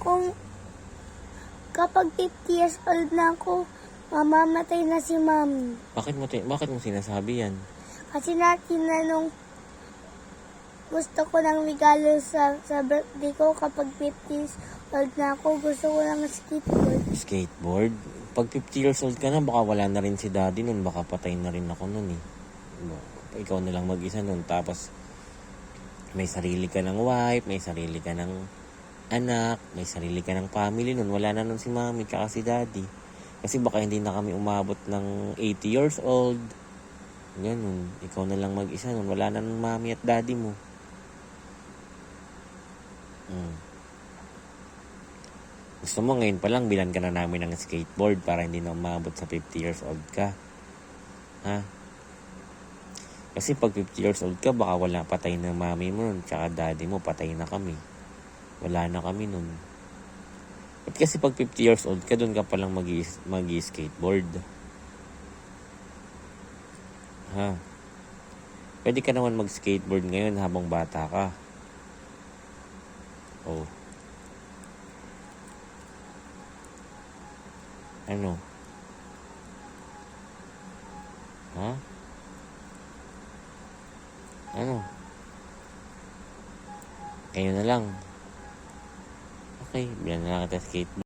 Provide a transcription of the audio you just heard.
kung kapag 50 years old na ako, mamamatay na si Mami. Bakit mo sinasabi yan? Kasi natin na nung gusto ko ng regalo sa birthday ko, kapag 50 years old na ako, gusto ko ng skateboard. Skateboard? Pag 50 years old ka na, baka wala na rin si daddy nun. Baka patay na rin ako nun eh. Ikaw na lang mag-isa nun. Tapos, may sarili ka ng wife, may sarili ka ng anak, may sarili ka ng family nun. Wala na nun si mami tsaka si daddy. Kasi baka hindi na kami umabot ng 80 years old. Ganun. Ikaw na lang mag-isa nun. Wala na nun mami at daddy mo. Gusto mo ngayon pa lang bilan ka na namin ng skateboard para hindi na umabot sa 50 years old ka. Ha? Kasi pag 50 years old ka, baka wala, patay na mami mo nun, tsaka daddy mo, patay na kami. Wala na kami nun. At kasi pag 50 years old ka, doon ka palang mag-skateboard. Ha? Pwede ka naman mag-skateboard ngayon habang bata ka. Oh. Ano? Ha? Ano? Kayo na lang. Okay, bilan na lang kita skate.